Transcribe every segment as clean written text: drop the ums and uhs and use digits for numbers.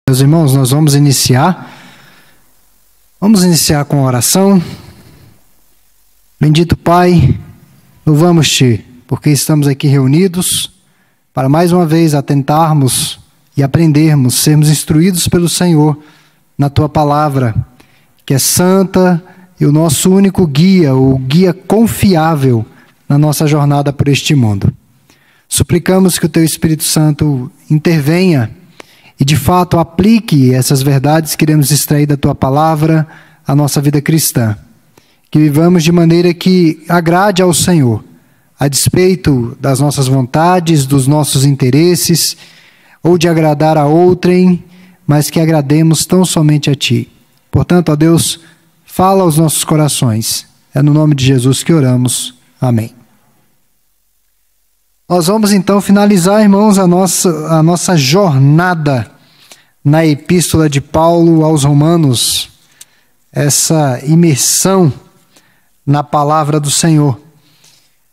Meus irmãos, nós vamos iniciar com a oração. Bendito Pai, louvamos-te, porque estamos aqui reunidos para mais uma vez atentarmos e aprendermos, sermos instruídos pelo Senhor na Tua Palavra, que é santa e o nosso único guia, o guia confiável na nossa jornada por este mundo. Suplicamos que o Teu Espírito Santo intervenha e de fato aplique essas verdades que iremos extrair da Tua Palavra à nossa vida cristã. Que vivamos de maneira que agrade ao Senhor, a despeito das nossas vontades, dos nossos interesses, ou de agradar a outrem, mas que agrademos tão somente a Ti. Portanto, ó Deus, fala aos nossos corações. É no nome de Jesus que oramos. Amém. Nós vamos então finalizar, irmãos, a nossa jornada na Epístola de Paulo aos Romanos, essa imersão na Palavra do Senhor.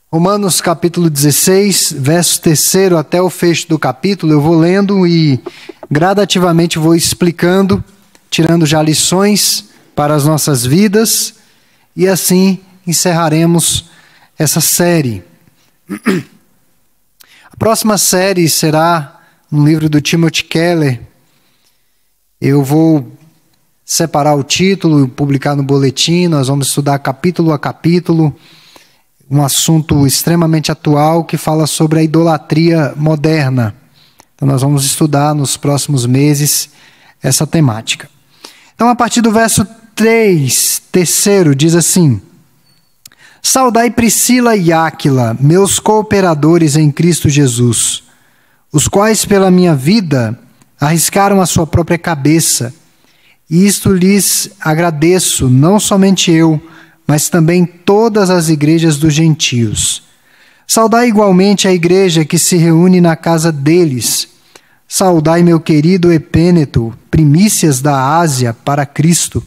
Romanos capítulo 16, verso 3 até o fecho do capítulo, eu vou lendo e gradativamente vou explicando, tirando já lições para as nossas vidas, e assim encerraremos essa série. A próxima série será um livro do Timothy Keller. Eu vou separar o título e publicar no boletim. Nós vamos estudar capítulo a capítulo um assunto extremamente atual que fala sobre a idolatria moderna. Então nós vamos estudar nos próximos meses essa temática. Então a partir do verso 3, diz assim: Saudai Priscila e Áquila, meus cooperadores em Cristo Jesus, os quais pela minha vida arriscaram a sua própria cabeça, e isto lhes agradeço, não somente eu, mas também todas as igrejas dos gentios. Saudai igualmente a igreja que se reúne na casa deles. Saudai meu querido Epêneto, primícias da Ásia para Cristo.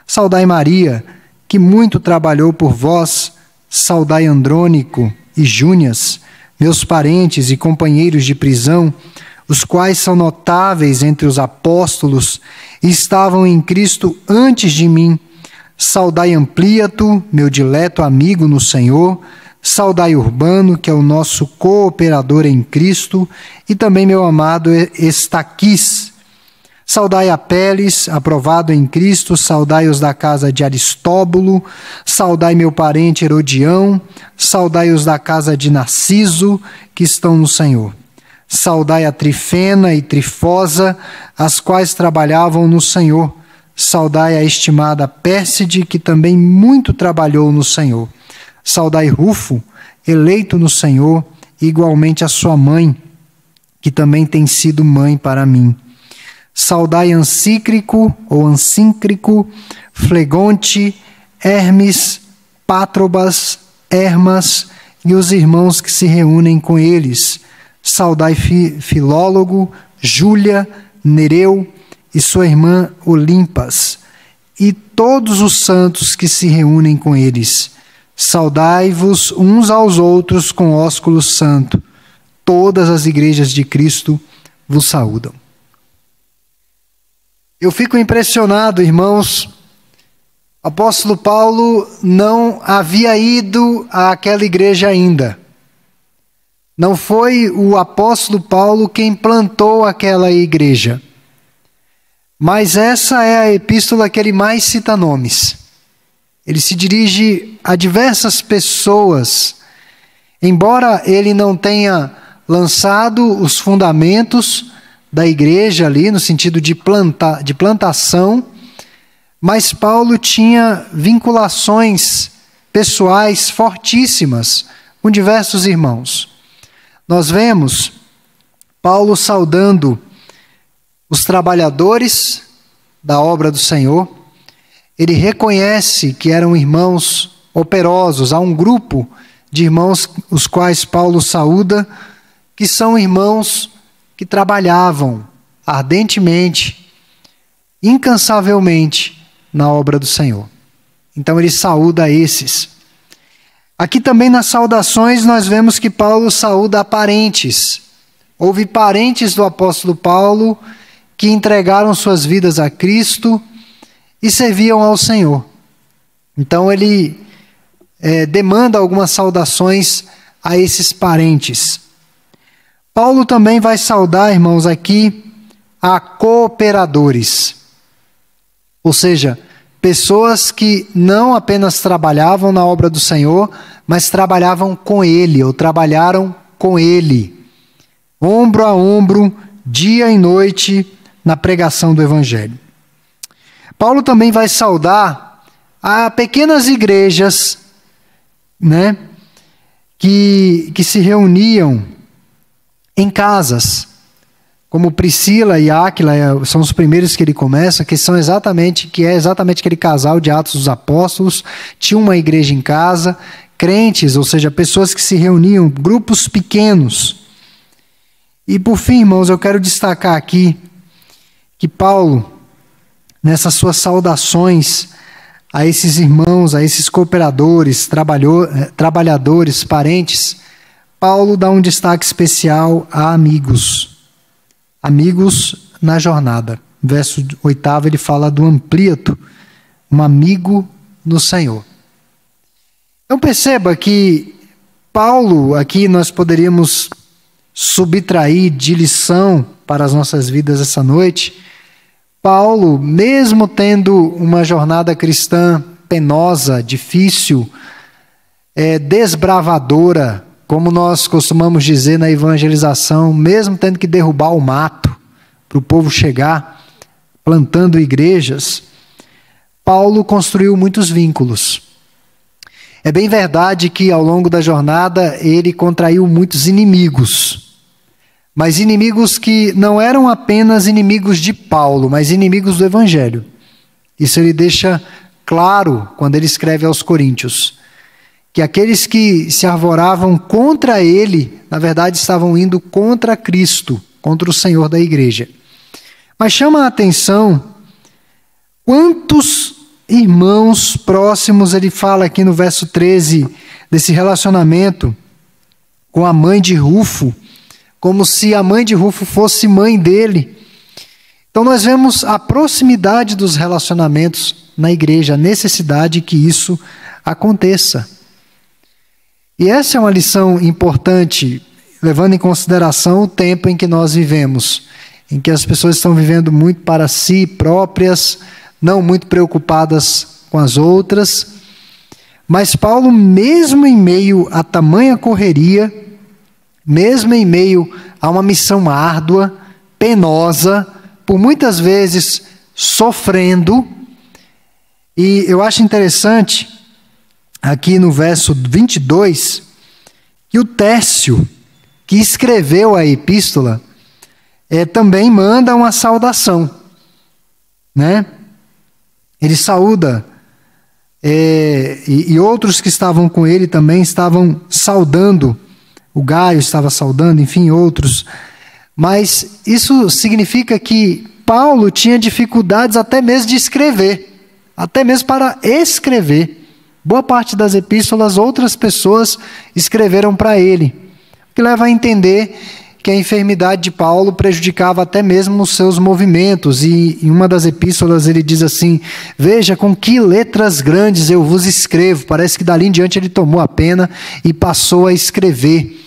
Saudai Maria, que muito trabalhou por vós. Saudai Andrônico e Júnias, meus parentes e companheiros de prisão, os quais são notáveis entre os apóstolos e estavam em Cristo antes de mim. Saudai Ampliato, meu dileto amigo no Senhor. Saudai Urbano, que é o nosso cooperador em Cristo, e também meu amado Estaquis. Saudai Apeles, aprovado em Cristo. Saudai os da casa de Aristóbulo. Saudai meu parente Herodião. Saudai os da casa de Narciso, que estão no Senhor. Saudai a Trifena e Trifosa, as quais trabalhavam no Senhor. Saudai a estimada Pérside, que também muito trabalhou no Senhor. Saudai Rufo, eleito no Senhor, e igualmente a sua mãe, que também tem sido mãe para mim. Saudai Ansícrico, Flegonte, Hermes, Pátrobas, Hermas e os irmãos que se reúnem com eles. Saudai Filólogo, Júlia, Nereu e sua irmã Olimpas, e todos os santos que se reúnem com eles. Saudai-vos uns aos outros com ósculo santo. Todas as igrejas de Cristo vos saúdam. Eu fico impressionado, irmãos. O apóstolo Paulo não havia ido àquela igreja ainda. Não foi o apóstolo Paulo quem plantou aquela igreja. Mas essa é a epístola que ele mais cita nomes. Ele se dirige a diversas pessoas. Embora ele não tenha lançado os fundamentos da igreja ali, no sentido de plantação, mas Paulo tinha vinculações pessoais fortíssimas com diversos irmãos. Nós vemos Paulo saudando os trabalhadores da obra do Senhor. Ele reconhece que eram irmãos operosos. Há um grupo de irmãos os quais Paulo saúda, que são irmãos que trabalhavam ardentemente, incansavelmente na obra do Senhor. Então ele saúda esses. Aqui também nas saudações nós vemos que Paulo saúda parentes. Houve parentes do apóstolo Paulo que entregaram suas vidas a Cristo e serviam ao Senhor. Então ele demanda algumas saudações a esses parentes. Paulo também vai saudar, irmãos, aqui a cooperadores, ou seja, pessoas que não apenas trabalhavam na obra do Senhor, mas trabalhavam com Ele, ou trabalharam com Ele, ombro a ombro, dia e noite, na pregação do Evangelho. Paulo também vai saudar a pequenas igrejas, né, que se reuniam em casas, como Priscila e Áquila são os primeiros que ele começa, que é exatamente aquele casal de Atos dos Apóstolos, tinha uma igreja em casa, crentes, ou seja, pessoas que se reuniam, grupos pequenos. E por fim, irmãos, eu quero destacar aqui que Paulo, nessas suas saudações a esses irmãos, a esses cooperadores, trabalhadores, parentes, Paulo dá um destaque especial a amigos. Amigos na jornada. Verso 8 ele fala do Amplíato, um amigo no Senhor. Então perceba que Paulo, aqui nós poderíamos subtrair de lição para as nossas vidas essa noite. Paulo, mesmo tendo uma jornada cristã penosa, difícil, desbravadora, como nós costumamos dizer na evangelização, mesmo tendo que derrubar o mato para o povo chegar, plantando igrejas, Paulo construiu muitos vínculos. É bem verdade que ao longo da jornada ele contraiu muitos inimigos, mas inimigos que não eram apenas inimigos de Paulo, mas inimigos do Evangelho. Isso ele deixa claro quando ele escreve aos Coríntios, que aqueles que se arvoravam contra ele, na verdade estavam indo contra Cristo, contra o Senhor da igreja. Mas chama a atenção quantos irmãos próximos ele fala aqui no verso 13, desse relacionamento com a mãe de Rufo, como se a mãe de Rufo fosse mãe dele. Então nós vemos a proximidade dos relacionamentos na igreja, a necessidade que isso aconteça. E essa é uma lição importante, levando em consideração o tempo em que nós vivemos, em que as pessoas estão vivendo muito para si próprias, não muito preocupadas com as outras. Mas Paulo, mesmo em meio a tamanha correria, mesmo em meio a uma missão árdua, penosa, por muitas vezes sofrendo, e eu acho interessante, aqui no verso 22, que o Tércio, que escreveu a epístola, também manda uma saudação, né? Ele saúda, e outros que estavam com ele também estavam saudando, o Gaio estava saudando, enfim, outros. Mas isso significa que Paulo tinha dificuldades até mesmo de escrever, até mesmo para escrever. Boa parte das epístolas, outras pessoas escreveram para ele, o que leva a entender que a enfermidade de Paulo prejudicava até mesmo os seus movimentos. E em uma das epístolas ele diz assim: veja com que letras grandes eu vos escrevo. Parece que dali em diante ele tomou a pena e passou a escrever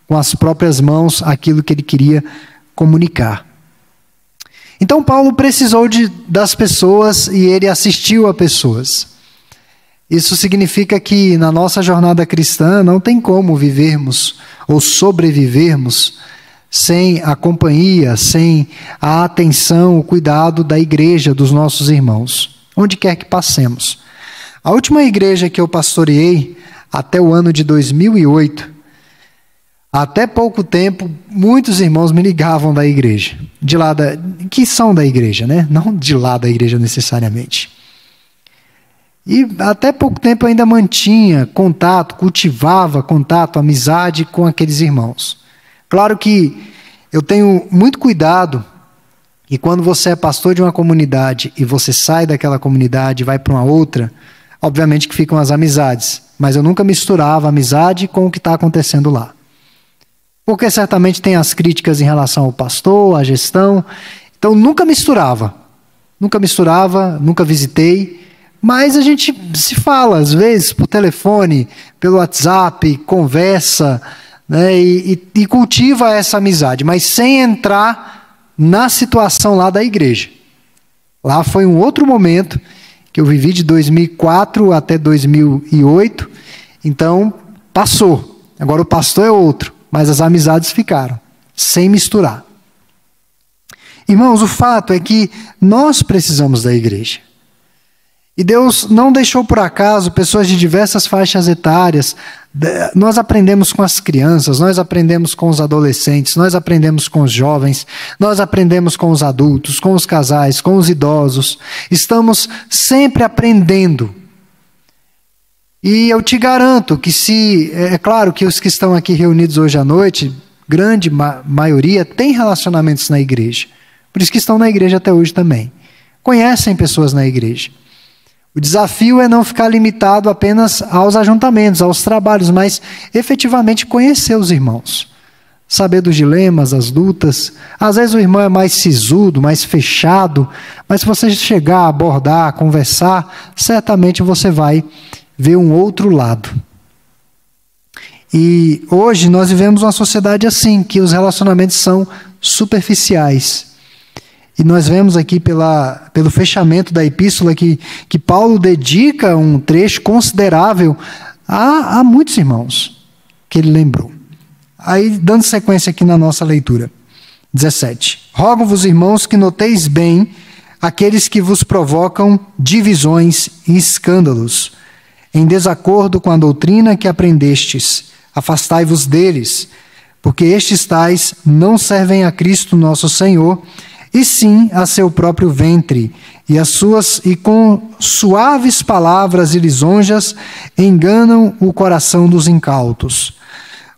com as próprias mãos aquilo que ele queria comunicar. Então Paulo precisou das pessoas e ele assistiu a pessoas. Isso significa que na nossa jornada cristã não tem como vivermos ou sobrevivermos sem a companhia, sem a atenção, o cuidado da igreja, dos nossos irmãos, onde quer que passemos. A última igreja que eu pastoreei, até o ano de 2008, até pouco tempo, muitos irmãos me ligavam da igreja, que são da igreja, né? Não de lá da igreja necessariamente. E até pouco tempo eu ainda mantinha contato, cultivava contato, amizade com aqueles irmãos. Claro que eu tenho muito cuidado, e quando você é pastor de uma comunidade e você sai daquela comunidade e vai para uma outra, obviamente que ficam as amizades, mas eu nunca misturava a amizade com o que está acontecendo lá. Porque certamente tem as críticas em relação ao pastor, à gestão. Então nunca misturava, nunca visitei, mas a gente se fala às vezes por telefone, pelo WhatsApp, conversa, né, e cultiva essa amizade, mas sem entrar na situação lá da igreja. Lá foi um outro momento que eu vivi de 2004 até 2008, então passou. Agora o pastor é outro, mas as amizades ficaram, sem misturar. Irmãos, o fato é que nós precisamos da igreja. E Deus não deixou por acaso pessoas de diversas faixas etárias. Nós aprendemos com as crianças, nós aprendemos com os adolescentes, nós aprendemos com os jovens, nós aprendemos com os adultos, com os casais, com os idosos. Estamos sempre aprendendo. E eu te garanto que é claro que os que estão aqui reunidos hoje à noite, grande maioria, tem relacionamentos na igreja. Por isso que estão na igreja até hoje também. Conhecem pessoas na igreja. O desafio é não ficar limitado apenas aos ajuntamentos, aos trabalhos, mas efetivamente conhecer os irmãos. Saber dos dilemas, das lutas. Às vezes o irmão é mais sisudo, mais fechado, mas se você chegar, abordar, conversar, certamente você vai ver um outro lado. E hoje nós vivemos uma sociedade assim, que os relacionamentos são superficiais. E nós vemos aqui pelo fechamento da epístola que Paulo dedica um trecho considerável a muitos irmãos que ele lembrou. Aí, dando sequência aqui na nossa leitura. 17. Rogo-vos, irmãos, que noteis bem aqueles que vos provocam divisões e escândalos, em desacordo com a doutrina que aprendestes. Afastai-vos deles, porque estes tais não servem a Cristo nosso Senhor, e sim a seu próprio ventre, e com suaves palavras e lisonjas enganam o coração dos incautos.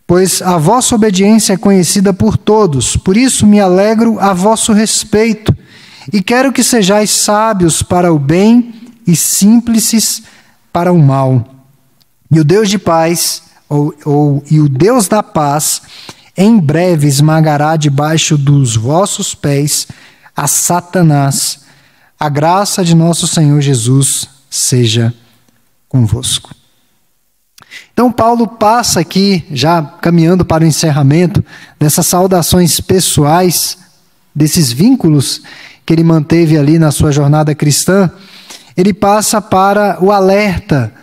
Pois a vossa obediência é conhecida por todos, por isso me alegro a vosso respeito, e quero que sejais sábios para o bem e simples para o mal. E o Deus de paz, e o Deus da paz, em breve esmagará debaixo dos vossos pés a Satanás. A graça de nosso Senhor Jesus seja convosco. Então Paulo passa aqui, já caminhando para o encerramento, dessas saudações pessoais, desses vínculos que ele manteve ali na sua jornada cristã, ele passa para o alerta,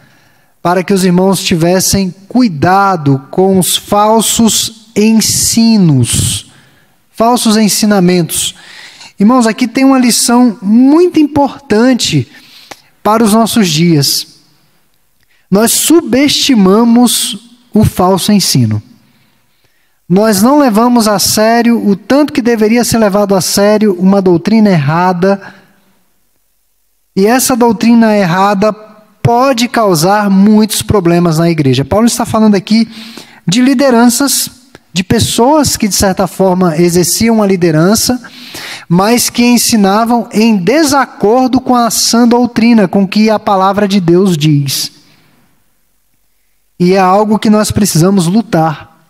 para que os irmãos tivessem cuidado com os falsos ensinos, falsos ensinamentos. Irmãos, aqui tem uma lição muito importante para os nossos dias. Nós subestimamos o falso ensino. Nós não levamos a sério o tanto que deveria ser levado a sério uma doutrina errada. E essa doutrina errada pode causar muitos problemas na igreja. Paulo está falando aqui de lideranças, de pessoas que de certa forma exerciam a liderança, mas que ensinavam em desacordo com a sã doutrina, com o que a palavra de Deus diz. E é algo que nós precisamos lutar.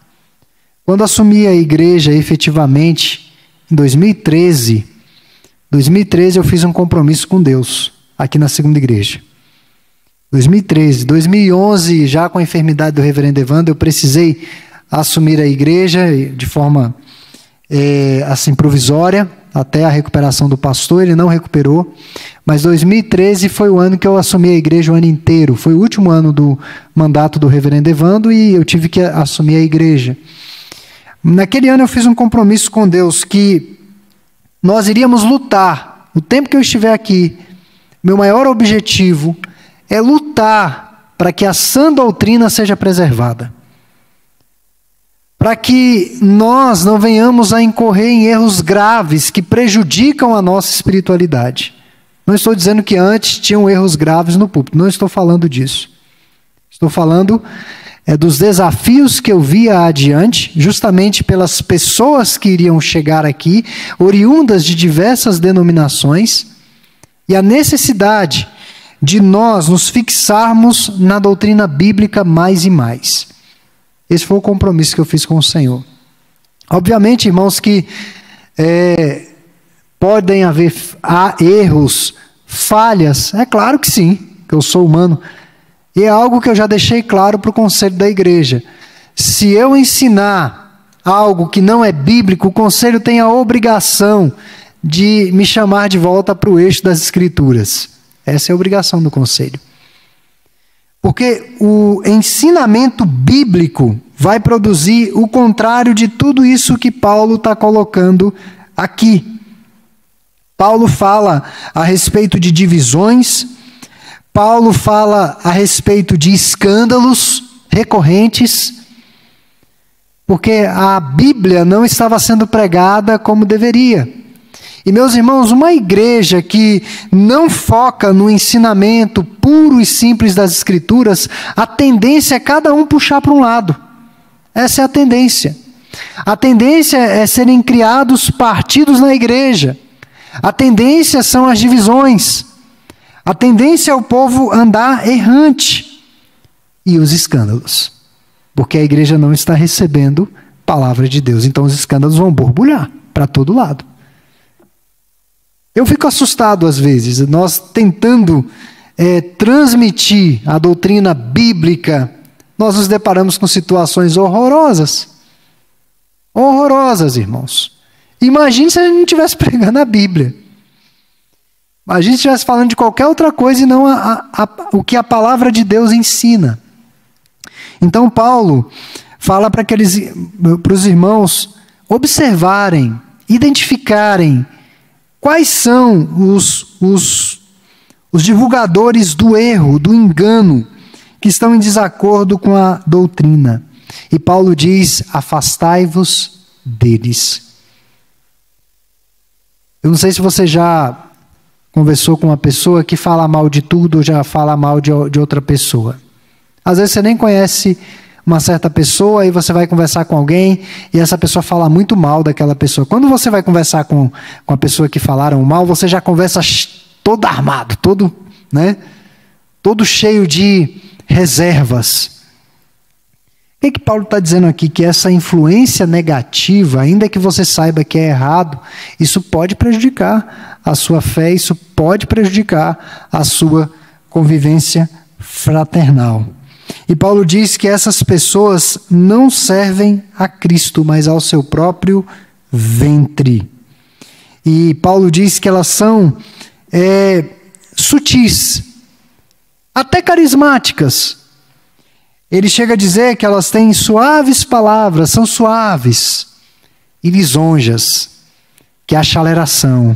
Quando assumi a igreja efetivamente, em 2013 eu fiz um compromisso com Deus, aqui na segunda igreja. 2011, já com a enfermidade do reverendo Evandro, eu precisei assumir a igreja de forma assim provisória, até a recuperação do pastor. Ele não recuperou, mas 2013 foi o ano que eu assumi a igreja o ano inteiro. Foi o último ano do mandato do reverendo Evandro e eu tive que assumir a igreja. Naquele ano eu fiz um compromisso com Deus que nós iríamos lutar. O tempo que eu estiver aqui, meu maior objetivo é lutar para que a sã doutrina seja preservada. Para que nós não venhamos a incorrer em erros graves que prejudicam a nossa espiritualidade. Não estou dizendo que antes tinham erros graves no púlpito, não estou falando disso. Estou falando dos desafios que eu via adiante, justamente pelas pessoas que iriam chegar aqui, oriundas de diversas denominações, e a necessidade de nós nos fixarmos na doutrina bíblica mais e mais. Esse foi o compromisso que eu fiz com o Senhor. Obviamente, irmãos, que Podem haver erros, falhas? É claro que sim, que eu sou humano. E é algo que eu já deixei claro para o conselho da igreja. Se eu ensinar algo que não é bíblico, o conselho tem a obrigação de me chamar de volta para o eixo das Escrituras. Essa é a obrigação do conselho. Porque o ensinamento bíblico vai produzir o contrário de tudo isso que Paulo está colocando aqui. Paulo fala a respeito de divisões, Paulo fala a respeito de escândalos recorrentes, porque a Bíblia não estava sendo pregada como deveria. E, meus irmãos, uma igreja que não foca no ensinamento puro e simples das Escrituras, a tendência é cada um puxar para um lado. Essa é a tendência. A tendência é serem criados partidos na igreja. A tendência são as divisões. A tendência é o povo andar errante. E os escândalos. Porque a igreja não está recebendo palavra de Deus. Então os escândalos vão borbulhar para todo lado. Eu fico assustado às vezes. Nós tentando transmitir a doutrina bíblica, nós nos deparamos com situações horrorosas. Horrorosas, irmãos. Imagine se a gente não estivesse pregando a Bíblia. Imagine se estivesse falando de qualquer outra coisa e não o que a palavra de Deus ensina. Então Paulo fala para os irmãos observarem, identificarem quais são os divulgadores do erro, do engano, que estão em desacordo com a doutrina. E Paulo diz: afastai-vos deles. Eu não sei se você já conversou com uma pessoa que fala mal de tudo ou já fala mal de outra pessoa. Às vezes você nem conhece uma certa pessoa e você vai conversar com alguém e essa pessoa fala muito mal daquela pessoa. Quando você vai conversar com a pessoa que falaram mal, você já conversa todo armado, todo cheio de reservas. O que Paulo está dizendo aqui? Que essa influência negativa, ainda que você saiba que é errado, isso pode prejudicar a sua fé, isso pode prejudicar a sua convivência fraternal. E Paulo diz que essas pessoas não servem a Cristo, mas ao seu próprio ventre. E Paulo diz que elas são sutis, até carismáticas. Ele chega a dizer que elas têm suaves palavras, são suaves e lisonjas, que é a chaleração,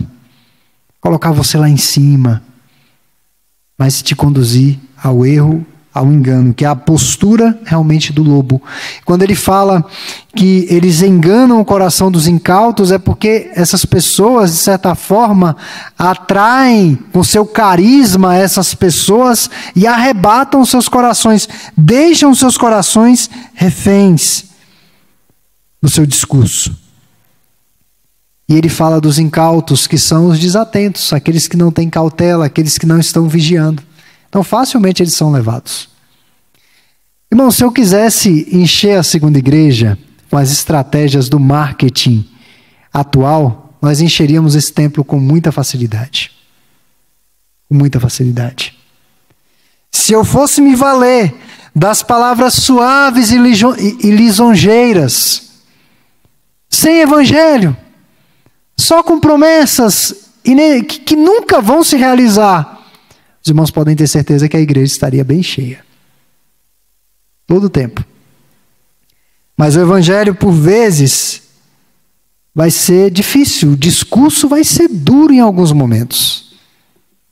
colocar você lá em cima, mas te conduzir ao erro, ao engano, que é a postura realmente do lobo. Quando ele fala que eles enganam o coração dos incautos, é porque essas pessoas, de certa forma, atraem com seu carisma essas pessoas e arrebatam seus corações, deixam seus corações reféns no seu discurso. E ele fala dos incautos, que são os desatentos, aqueles que não têm cautela, aqueles que não estão vigiando. Então, facilmente eles são levados. Irmão, se eu quisesse encher a segunda igreja com as estratégias do marketing atual, nós encheríamos esse templo com muita facilidade. Com muita facilidade. Se eu fosse me valer das palavras suaves e lisonjeiras, sem evangelho, só com promessas que nunca vão se realizar, os irmãos podem ter certeza que a igreja estaria bem cheia. Todo o tempo. Mas o evangelho, por vezes, vai ser difícil. O discurso vai ser duro em alguns momentos.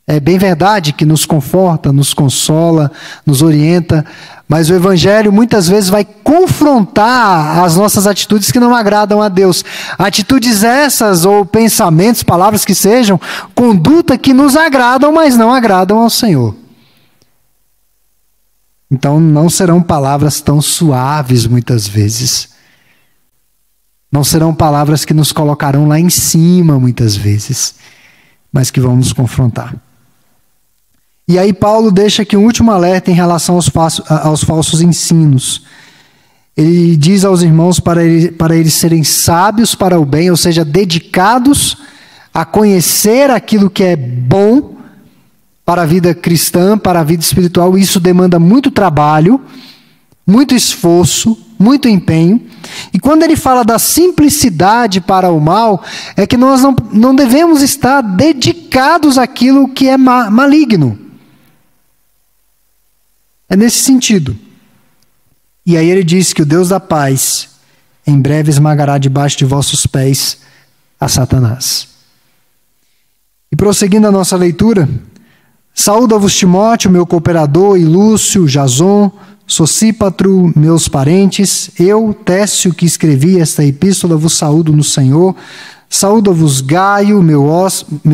É bem verdade que nos conforta, nos consola, nos orienta, mas o evangelho muitas vezes vai confrontar as nossas atitudes que não agradam a Deus. Atitudes essas, ou pensamentos, palavras que sejam, conduta que nos agradam, mas não agradam ao Senhor. Então não serão palavras tão suaves muitas vezes. Não serão palavras que nos colocarão lá em cima muitas vezes, mas que vão nos confrontar. E aí Paulo deixa aqui um último alerta em relação aos falsos ensinos. Ele diz aos irmãos para eles serem sábios para o bem, ou seja, dedicados a conhecer aquilo que é bom para a vida cristã, para a vida espiritual. Isso demanda muito trabalho, muito esforço, muito empenho. E quando ele fala da simplicidade para o mal, é que nós não devemos estar dedicados àquilo que é maligno. É nesse sentido. E aí ele diz que o Deus da paz em breve esmagará debaixo de vossos pés a Satanás. E prosseguindo a nossa leitura, saúda-vos Timóteo, meu cooperador, e Lúcio, Jason, Sosípatro, meus parentes, eu, Técio, que escrevi esta epístola, vos saúdo no Senhor. Saúda-vos Gaio, meu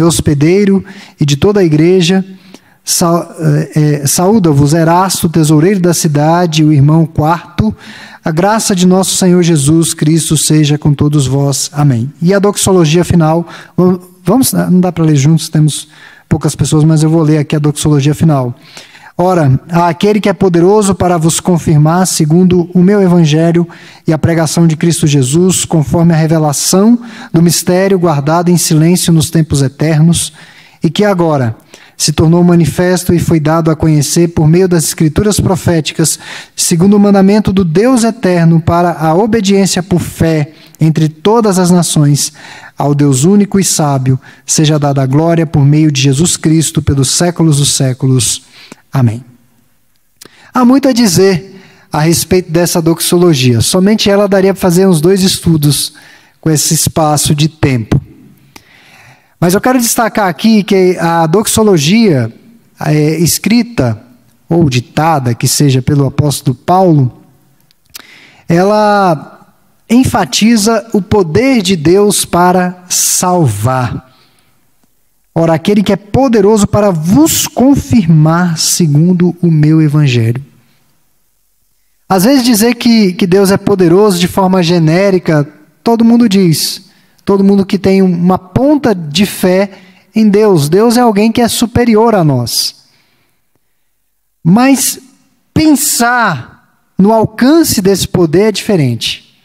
hospedeiro, e de toda a igreja. Saúda-vos Erasto, tesoureiro da cidade, o irmão Quarto. A graça de nosso Senhor Jesus Cristo seja com todos vós. Amém. E a doxologia final, não dá para ler juntos, temos poucas pessoas, mas eu vou ler aqui a doxologia final. Ora, aquele que é poderoso para vos confirmar, segundo o meu evangelho e a pregação de Cristo Jesus, conforme a revelação do mistério guardado em silêncio nos tempos eternos, e que agora se tornou manifesto e foi dado a conhecer por meio das escrituras proféticas, segundo o mandamento do Deus eterno, para a obediência por fé entre todas as nações, ao Deus único e sábio, seja dada a glória por meio de Jesus Cristo, pelos séculos dos séculos. Amém. Há muito a dizer a respeito dessa doxologia. Somente ela daria para fazer uns 2 estudos com esse espaço de tempo. Mas eu quero destacar aqui que a doxologia escrita ou ditada, que seja pelo apóstolo Paulo, ela enfatiza o poder de Deus para salvar. Ora, aquele que é poderoso para vos confirmar segundo o meu evangelho. Às vezes dizer que Deus é poderoso de forma genérica, todo mundo diz. Todo mundo que tem uma ponta de fé em Deus. Deus é alguém que é superior a nós. Mas pensar no alcance desse poder é diferente.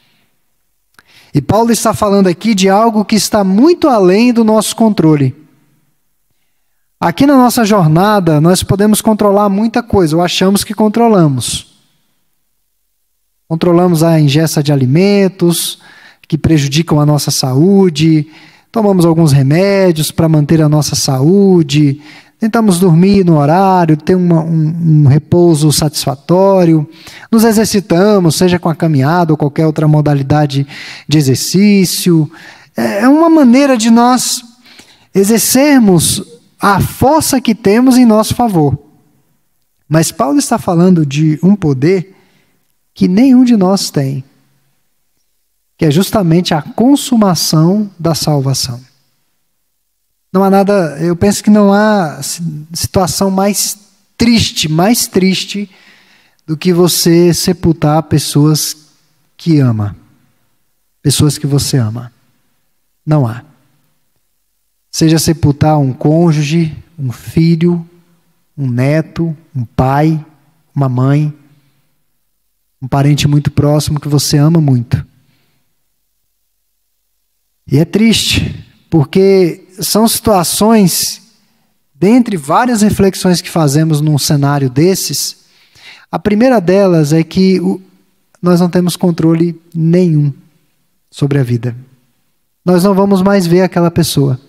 E Paulo está falando aqui de algo que está muito além do nosso controle. Aqui na nossa jornada, nós podemos controlar muita coisa, ou achamos que controlamos. Controlamos a ingesta de alimentos que prejudicam a nossa saúde, tomamos alguns remédios para manter a nossa saúde, tentamos dormir no horário, ter um repouso satisfatório, nos exercitamos, seja com a caminhada ou qualquer outra modalidade de exercício. É uma maneira de nós exercermos a força que temos em nosso favor. Mas Paulo está falando de um poder que nenhum de nós tem, que é justamente a consumação da salvação. Não há nada, eu penso que não há situação mais triste do que você sepultar pessoas que ama, pessoas que você ama. Não há. Seja sepultar um cônjuge, um filho, um neto, um pai, uma mãe, um parente muito próximo que você ama muito. E é triste, porque são situações, dentre várias reflexões que fazemos num cenário desses, a primeira delas é que nós não temos controle nenhum sobre a vida. Nós não vamos mais ver aquela pessoa.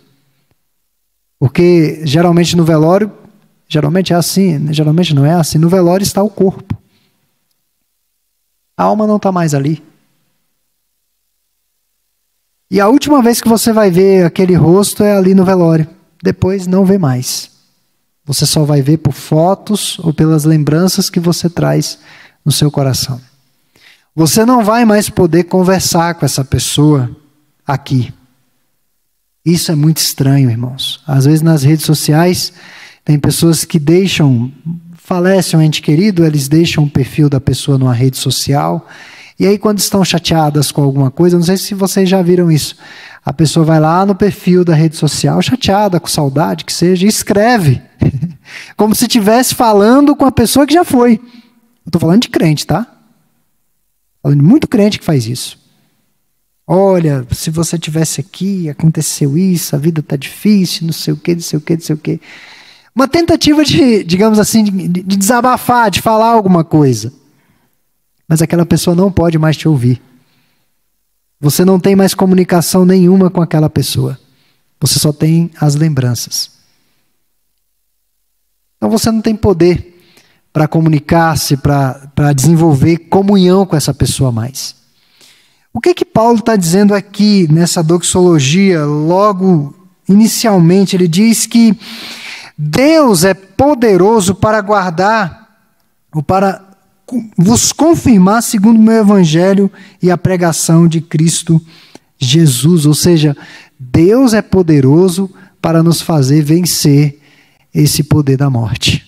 Porque geralmente no velório, geralmente é assim, geralmente não é assim, no velório está o corpo. A alma não está mais ali. E a última vez que você vai ver aquele rosto é ali no velório. Depois não vê mais. Você só vai ver por fotos ou pelas lembranças que você traz no seu coração. Você não vai mais poder conversar com essa pessoa aqui. Isso é muito estranho, irmãos. Às vezes nas redes sociais tem pessoas que falece um ente querido, eles deixam o perfil da pessoa numa rede social, e aí quando estão chateadas com alguma coisa, não sei se vocês já viram isso, a pessoa vai lá no perfil da rede social, chateada, com saudade, que seja, e escreve, como se estivesse falando com a pessoa que já foi. Eu estou falando de crente, tá? Falando de muito crente que faz isso. Olha, se você tivesse aqui, aconteceu isso, a vida está difícil, não sei o quê, não sei o quê, não sei o quê. Uma tentativa de, digamos assim, de desabafar, de falar alguma coisa. Mas aquela pessoa não pode mais te ouvir. Você não tem mais comunicação nenhuma com aquela pessoa. Você só tem as lembranças. Então você não tem poder para comunicar-se, para desenvolver comunhão com essa pessoa mais. O que Paulo está dizendo aqui nessa doxologia? Logo, inicialmente, ele diz que Deus é poderoso para guardar, ou para vos confirmar segundo o meu evangelho e a pregação de Cristo Jesus. Ou seja, Deus é poderoso para nos fazer vencer esse poder da morte.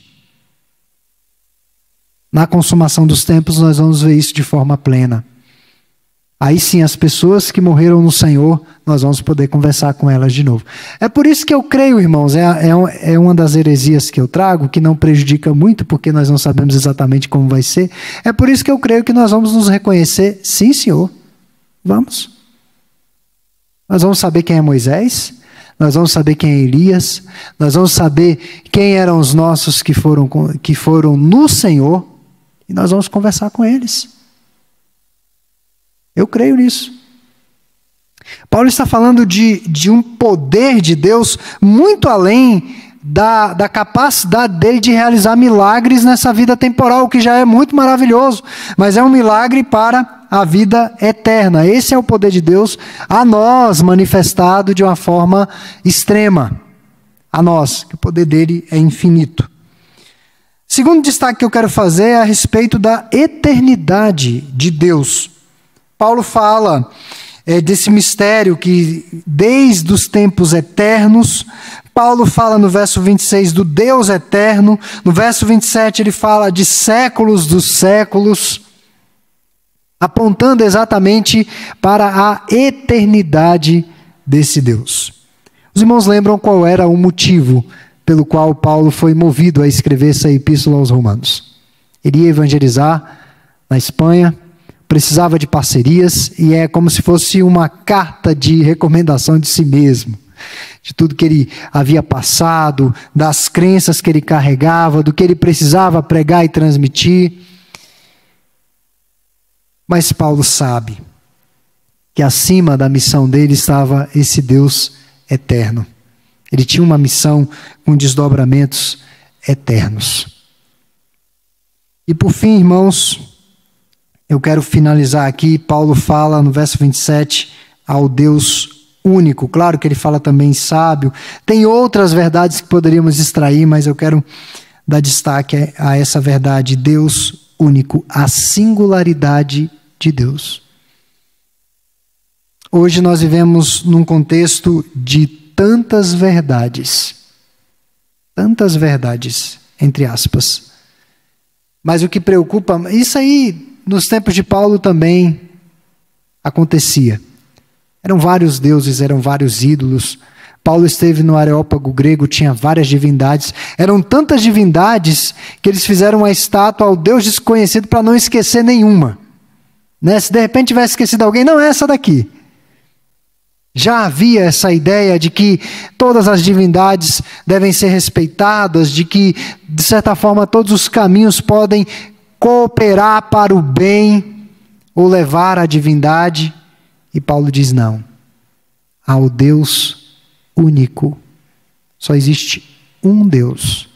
Na consumação dos tempos, nós vamos ver isso de forma plena. Aí sim, as pessoas que morreram no Senhor, nós vamos poder conversar com elas de novo. É por isso que eu creio, irmãos, é uma das heresias que eu trago, que não prejudica muito, porque nós não sabemos exatamente como vai ser. É por isso que eu creio que nós vamos nos reconhecer, sim, Senhor, vamos. Nós vamos saber quem é Moisés, nós vamos saber quem é Elias, nós vamos saber quem eram os nossos que foram no Senhor, e nós vamos conversar com eles. Eu creio nisso. Paulo está falando de um poder de Deus muito além da capacidade dele de realizar milagres nessa vida temporal, o que já é muito maravilhoso, mas é um milagre para a vida eterna. Esse é o poder de Deus a nós manifestado de uma forma extrema. A nós, que o poder dele é infinito. Segundo destaque que eu quero fazer é a respeito da eternidade de Deus. Paulo fala desse mistério que desde os tempos eternos, Paulo fala no verso 26 do Deus eterno, no verso 27 ele fala de séculos dos séculos, apontando exatamente para a eternidade desse Deus. Os irmãos lembram qual era o motivo pelo qual Paulo foi movido a escrever essa epístola aos Romanos? Ele ia evangelizar na Espanha, precisava de parcerias, e é como se fosse uma carta de recomendação de si mesmo, de tudo que ele havia passado, das crenças que ele carregava, do que ele precisava pregar e transmitir. Mas Paulo sabe que acima da missão dele estava esse Deus eterno. Ele tinha uma missão com desdobramentos eternos. E por fim, irmãos, eu quero finalizar aqui. Paulo fala no verso 27 ao Deus único. Claro que ele fala também sábio. Tem outras verdades que poderíamos extrair, mas eu quero dar destaque a essa verdade. Deus único, a singularidade de Deus. Hoje nós vivemos num contexto de tantas verdades, entre aspas. Mas o que preocupa, isso aí nos tempos de Paulo também acontecia. Eram vários deuses, eram vários ídolos. Paulo esteve no Areópago grego, tinha várias divindades. Eram tantas divindades que eles fizeram uma estátua ao Deus desconhecido para não esquecer nenhuma. Né? Se de repente tivesse esquecido alguém, não é essa daqui. Já havia essa ideia de que todas as divindades devem ser respeitadas, de que, de certa forma, todos os caminhos podem cooperar para o bem ou levar à divindade. E Paulo diz não. Ao Deus único. Só existe um Deus.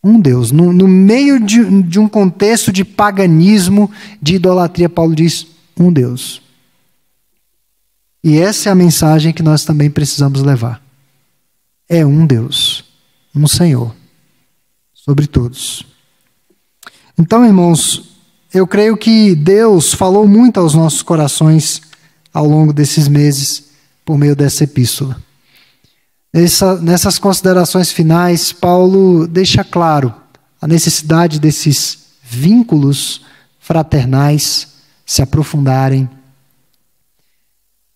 Um Deus. No meio de um contexto de paganismo, de idolatria, Paulo diz um Deus. E essa é a mensagem que nós também precisamos levar. É um Deus, um Senhor, sobre todos. Então, irmãos, eu creio que Deus falou muito aos nossos corações ao longo desses meses, por meio dessa epístola. Nessas considerações finais, Paulo deixa claro a necessidade desses vínculos fraternais se aprofundarem.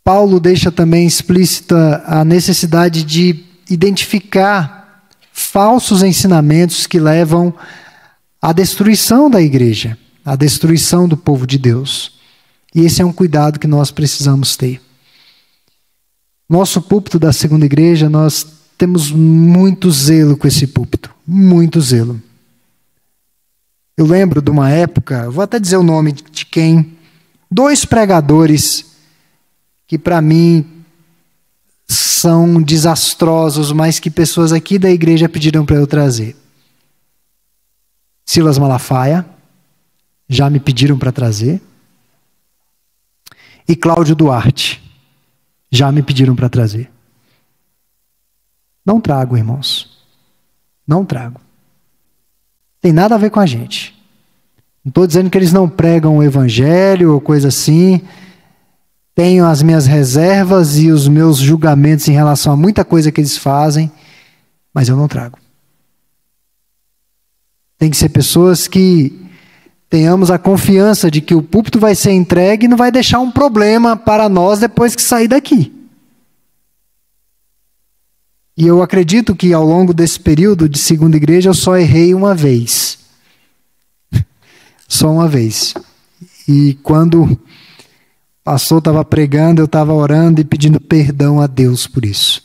Paulo deixa também explícita a necessidade de identificar falsos ensinamentos que levam à destruição da igreja, à destruição do povo de Deus. E esse é um cuidado que nós precisamos ter. Nosso púlpito da segunda igreja, nós temos muito zelo com esse púlpito. Muito zelo. Eu lembro de uma época, vou até dizer o nome de quem, 2 pregadores que para mim são desastrosos, mas que pessoas aqui da igreja pediram para eu trazer. Silas Malafaia, já me pediram para trazer. E Cláudio Duarte, já me pediram para trazer. Não trago, irmãos. Não trago. Tem nada a ver com a gente. Não estou dizendo que eles não pregam o evangelho ou coisa assim. Tenho as minhas reservas e os meus julgamentos em relação a muita coisa que eles fazem, mas eu não trago. Tem que ser pessoas que tenhamos a confiança de que o púlpito vai ser entregue e não vai deixar um problema para nós depois que sair daqui. E eu acredito que ao longo desse período de segunda igreja eu só errei uma vez. Só uma vez. E quando o pastor estava pregando, eu estava orando e pedindo perdão a Deus por isso.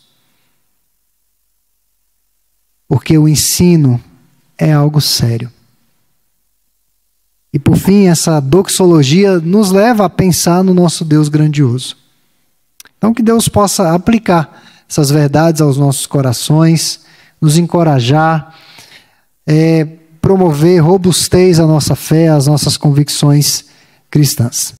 Porque o ensino é algo sério. E por fim, essa doxologia nos leva a pensar no nosso Deus grandioso. Então que Deus possa aplicar essas verdades aos nossos corações, nos encorajar, promover robustez à nossa fé, às nossas convicções cristãs.